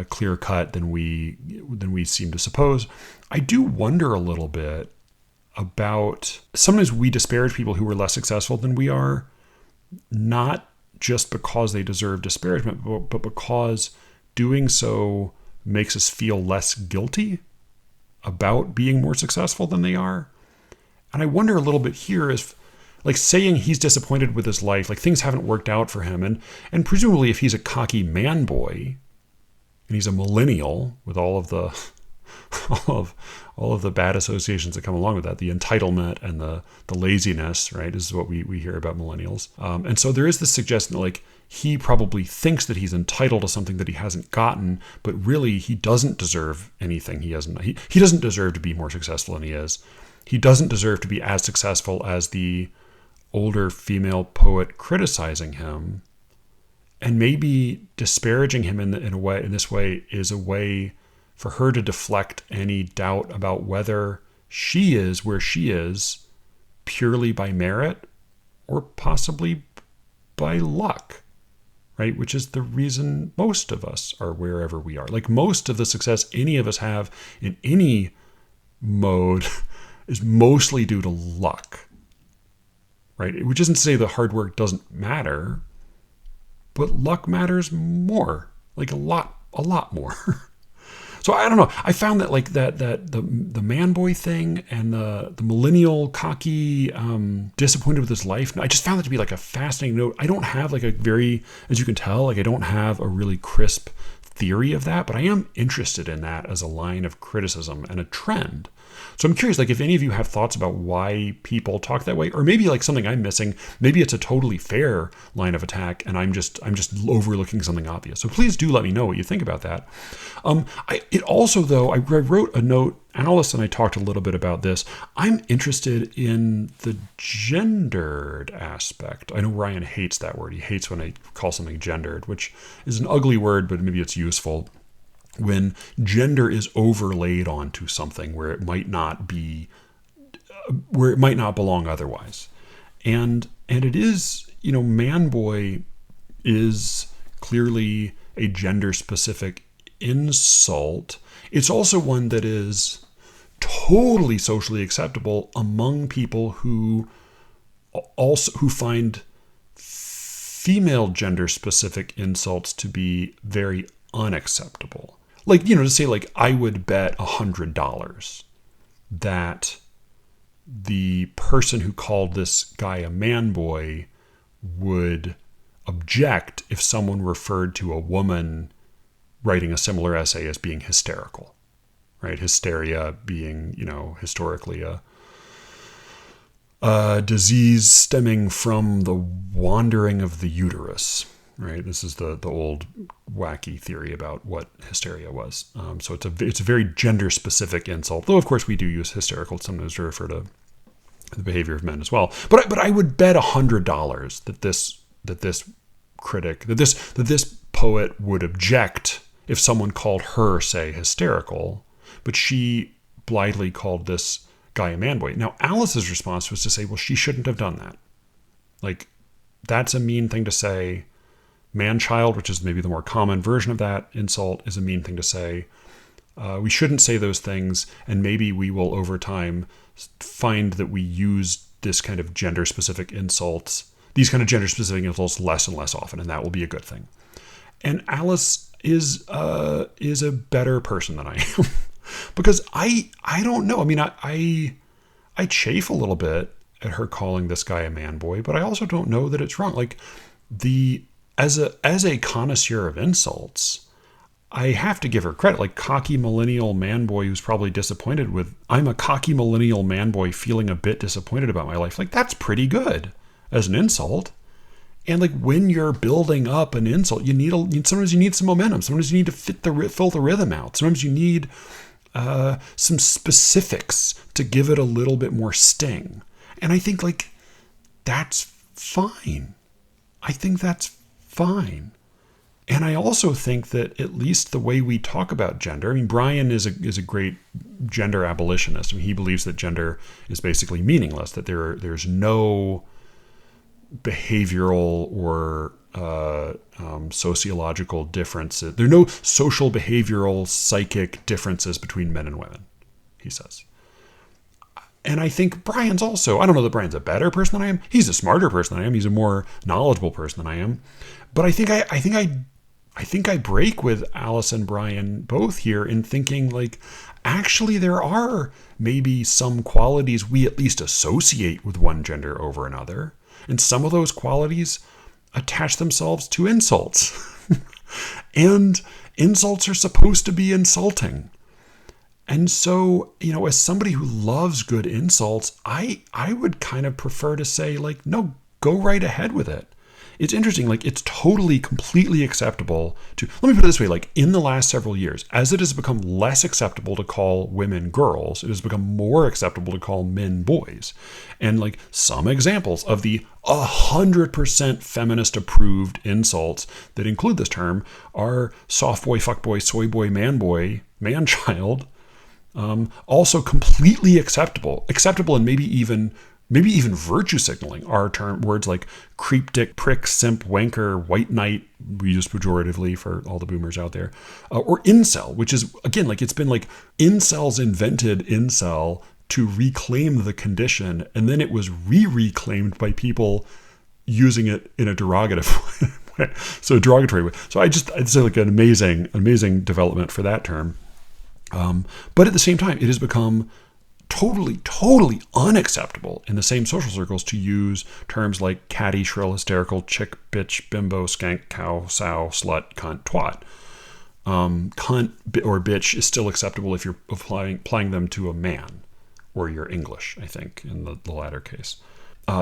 clear cut than we seem to suppose. I do wonder a little bit about sometimes we disparage people who are less successful than we are, not just because they deserve disparagement, but because doing so makes us feel less guilty about being more successful than they are. And I wonder a little bit here if, like, saying he's disappointed with his life, like things haven't worked out for him, and presumably if he's a cocky man boy and he's a millennial with all of the all of the bad associations that come along with that, the entitlement and the laziness, right? This is what we hear about millennials. And so there is this suggestion that like he probably thinks that he's entitled to something that he hasn't gotten, but really he doesn't deserve anything he hasn't. He doesn't deserve to be more successful than he is. He doesn't deserve to be as successful as the older female poet criticizing him. And maybe disparaging him in this way is a way for her to deflect any doubt about whether she is where she is purely by merit or possibly by luck, right? Which is the reason most of us are wherever we are. Like most of the success any of us have in any mode is mostly due to luck, right? Which isn't to say the hard work doesn't matter, but luck matters more, like a lot more. So I don't know. I found that like that the man boy thing and the millennial cocky disappointed with his life. I just found that to be like a fascinating note. I don't have like a very, as you can tell, like I don't have a really crisp theory of that, but I am interested in that as a line of criticism and a trend. So I'm curious, like, if any of you have thoughts about why people talk that way, or maybe like something I'm missing. Maybe it's a totally fair line of attack, and I'm just overlooking something obvious. So please do let me know what you think about that. It also, though, I wrote a note. Alice and I talked a little bit about this. I'm interested in the gendered aspect. I know Ryan hates that word. He hates when I call something gendered, which is an ugly word, but maybe it's useful. When gender is overlaid onto something where it might not belong otherwise. And it is, man boy is clearly a gender specific insult. It's also one that is totally socially acceptable among people who find female gender specific insults to be very unacceptable. Like, to say, like, I would bet $100 that the person who called this guy a man boy would object if someone referred to a woman writing a similar essay as being hysterical, right? Hysteria being, historically a disease stemming from the wandering of the uterus, right? This is the old wacky theory about what hysteria was. So it's a very gender specific insult, though of course we do use hysterical sometimes to refer to the behavior of men as well. But I would bet $100 that this poet would object if someone called her, say, hysterical, but she blithely called this guy a man boy. Now, Alice's response was to say, well, she shouldn't have done that. Like, that's a mean thing to say. Man-child, which is maybe the more common version of that insult, is a mean thing to say. We shouldn't say those things, and maybe we will, over time, find that we use this kind of gender-specific insults, these kind of gender-specific insults less and less often, and that will be a good thing. And Alice is a better person than I am. Because I don't know. I mean, I chafe a little bit at her calling this guy a man boy, but I also don't know that it's wrong. Like, as a connoisseur of insults, I have to give her credit. Like, cocky millennial man boy who's probably disappointed with, I'm a cocky millennial man boy feeling a bit disappointed about my life. Like, that's pretty good as an insult. And like, when you're building up an insult, sometimes you need some momentum. Sometimes you need to fill the rhythm out. Sometimes you need some specifics to give it a little bit more sting. And I think, like, that's fine. I think that's fine. And I also think that at least the way we talk about gender, I mean, Brian is a great gender abolitionist. I mean, he believes that gender is basically meaningless, that there's no behavioral or sociological differences. There are no social, behavioral, psychic differences between men and women, he says. And I think Brian's also, I don't know that Brian's a better person than I am. He's a smarter person than I am. He's a more knowledgeable person than I am. But I think I break with Alice and Brian both here in thinking, like, actually there are maybe some qualities we at least associate with one gender over another. And some of those qualities attach themselves to insults. And insults are supposed to be insulting. And so, as somebody who loves good insults, I would kind of prefer to say, like, no, go right ahead with it. It's interesting, like, it's totally, completely acceptable to, let me put it this way, like, in the last several years, as it has become less acceptable to call women girls, it has become more acceptable to call men boys. And, like, some examples of the 100% feminist approved insults that include this term are soft boy, fuck boy, soy boy, man child. Also completely acceptable and maybe even virtue signaling are words like creep, dick, prick, simp, wanker, white knight, we use pejoratively for all the boomers out there, or incel, which is, again, like, it's been like incels invented incel to reclaim the condition, and then it was reclaimed by people using it in a derogative way. So derogatory way. So I'd say, like, an amazing development for that term. But at the same time, it has become totally unacceptable in the same social circles to use terms like catty, shrill, hysterical, chick, bitch, bimbo, skank, cow, sow, slut, cunt, twat. Cunt or bitch is still acceptable if you're applying them to a man, or you're English, I think, in the latter case.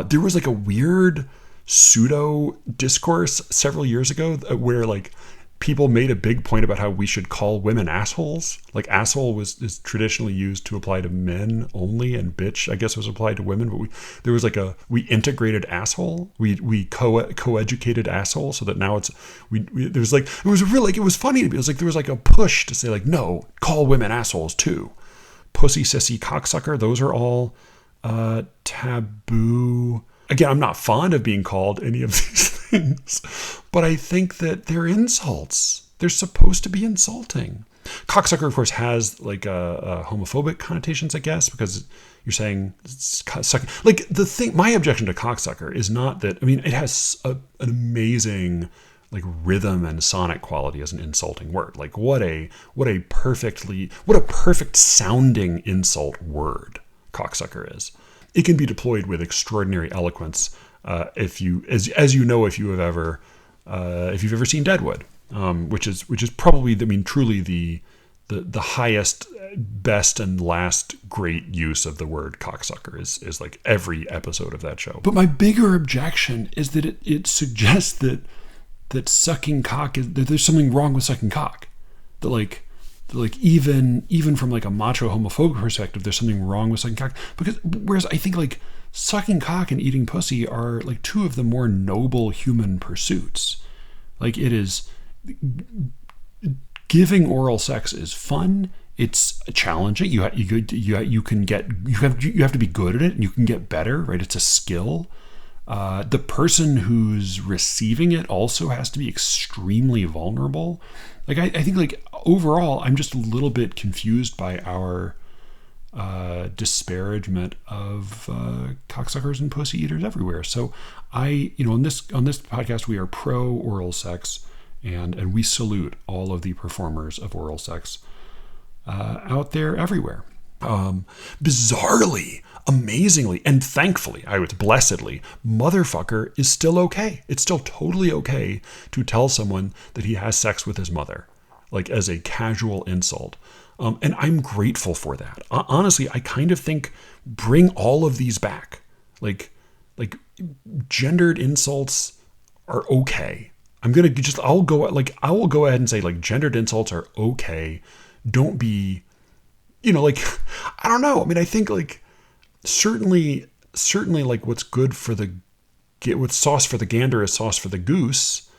There was like a weird pseudo discourse several years ago where like people made a big point about how we should call women assholes. Like asshole is traditionally used to apply to men only, and bitch I guess was applied to women. But we integrated asshole. We co-educated asshole, so that now it was funny to me. It was like there was like a push to say like, no, call women assholes too. Pussy, sissy, cocksucker, those are all taboo. Again, I'm not fond of being called any of these things, but I think that they're insults. They're supposed to be insulting. Cocksucker, of course, has like a homophobic connotations, I guess, because you're saying suck. Like the thing, my objection to cocksucker is not that. I mean, it has an amazing like rhythm and sonic quality as an insulting word. Like what a perfect sounding insult word cocksucker is. It can be deployed with extraordinary eloquence if you've ever seen Deadwood, which is probably, I mean, truly the highest, best, and last great use of the word cocksucker is like every episode of that show. But my bigger objection is that it suggests that sucking cock that there's something wrong with sucking cock. That like even from like a macho homophobic perspective, there's something wrong with sucking cock. Whereas I think like sucking cock and eating pussy are like two of the more noble human pursuits. Like it is, giving oral sex is fun. It's challenging. You have to be good at it, and you can get better. Right? It's a skill. The person who's receiving it also has to be extremely vulnerable. Like I think like overall, I'm just a little bit confused by our disparagement of cocksuckers and pussy eaters everywhere. So on this podcast, we are pro oral sex, and we salute all of the performers of oral sex out there everywhere. Bizarrely, amazingly, and thankfully, blessedly, motherfucker is still okay. It's still totally okay to tell someone that he has sex with his mother, like as a casual insult. And I'm grateful for that. Honestly, I kind of think bring all of these back. Like gendered insults are okay. I will go ahead and say like gendered insults are okay. Don't be, I don't know. I mean, I think like certainly like what's sauce for the gander is sauce for the goose.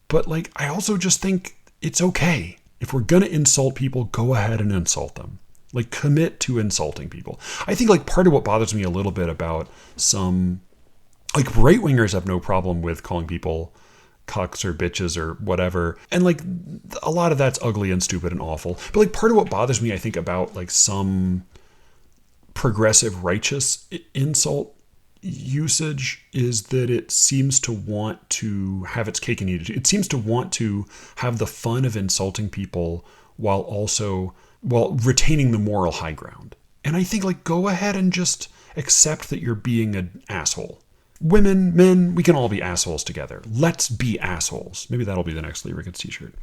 But like, I also just think it's okay. If we're going to insult people, go ahead and insult them. Like commit to insulting people. I think like part of what bothers me a little bit about some, like right wingers have no problem with calling people cucks or bitches or whatever. And like a lot of that's ugly and stupid and awful. But like part of what bothers me, I think, about like some progressive righteous insult usage is that it seems to want to have its cake and eat it. It seems to want to have the fun of insulting people while retaining the moral high ground. And I think like go ahead and just accept that you're being an asshole. Women, men, we can all be assholes together. Let's be assholes. Maybe that'll be the next Lee Ricketts t-shirt.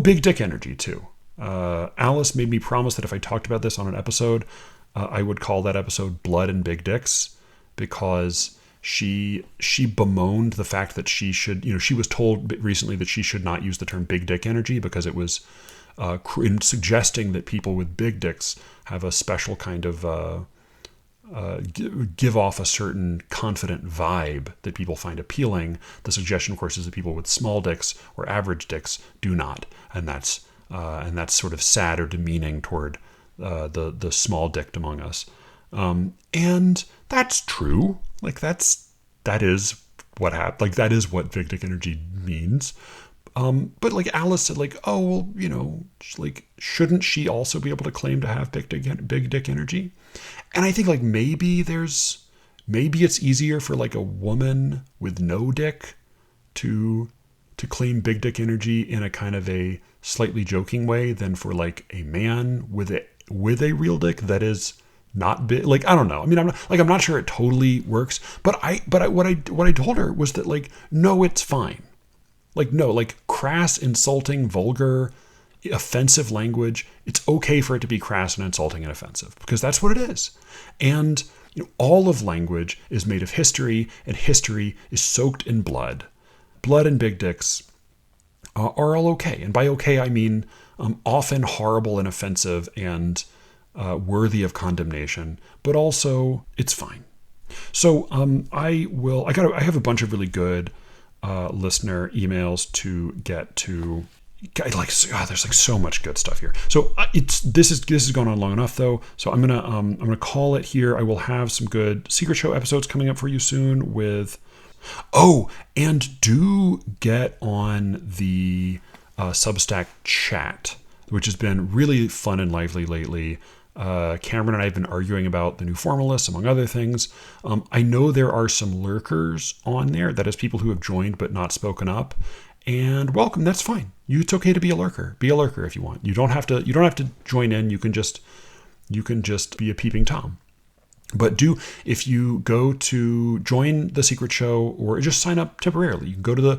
Big dick energy too. Alice made me promise that if I talked about this on an episode, I would call that episode Blood and Big Dicks, because she bemoaned the fact that she was told recently that she should not use the term big dick energy because it was in suggesting that people with big dicks have a special kind of give off a certain confident vibe that people find appealing. The suggestion, of course, is that people with small dicks or average dicks do not, and that's sort of sad or demeaning toward the small dicked among us. And that's true. Like that is what happened. Like that is what big dick energy means. But like Alice said, like, oh, well, like, shouldn't she also be able to claim to have big dick energy? And I think like maybe it's easier for like a woman with no dick to claim big dick energy in a kind of a slightly joking way than for like a man with a real dick that is not big. Like, I don't know. I mean, I'm not sure it totally works, but what I told her was that like, no, it's fine. Like, no, like crass, insulting, vulgar, offensive language, it's okay for it to be crass and insulting and offensive because that's what it is. And all of language is made of history, and history is soaked in blood. Blood and big dicks are all okay. And by okay, I mean often horrible and offensive and worthy of condemnation, but also it's fine. So I have a bunch of really good listener emails to get to. There's like so much good stuff here. So this has gone on long enough though. So I'm gonna call it here. I will have some good Secret Show episodes coming up for you soon with. Oh, and do get on the Substack chat, which has been really fun and lively lately. Cameron and I have been arguing about the new formalists, among other things. I know there are some lurkers on there, that is people who have joined but not spoken up. And welcome, that's fine. It's okay to be a lurker. Be a lurker if you want. You don't have to join in. You can just be a peeping Tom. But if you go to join the Secret Show or just sign up temporarily, you can go to the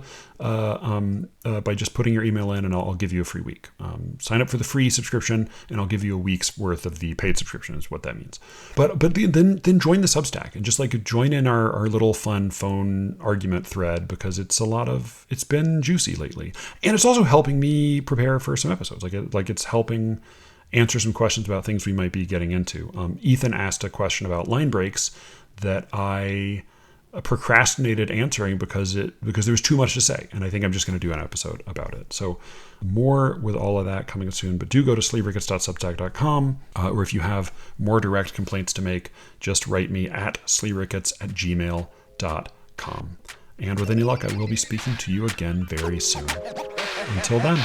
by just putting your email in, and I'll give you a free week. Sign up for the free subscription, and I'll give you a week's worth of the paid subscription. Is what that means. But then join the Substack and just like join in our little fun phone argument thread, because it's been juicy lately, and it's also helping me prepare for some episodes. Like it's helping answer some questions about things we might be getting into. Ethan asked a question about line breaks that I procrastinated answering because there was too much to say, and I think I'm just going to do an episode about it. So more with all of that coming soon, but do go to sleerickets.substack.com, or if you have more direct complaints to make, just write me at sleerickets@gmail.com. And with any luck, I will be speaking to you again very soon. Until then.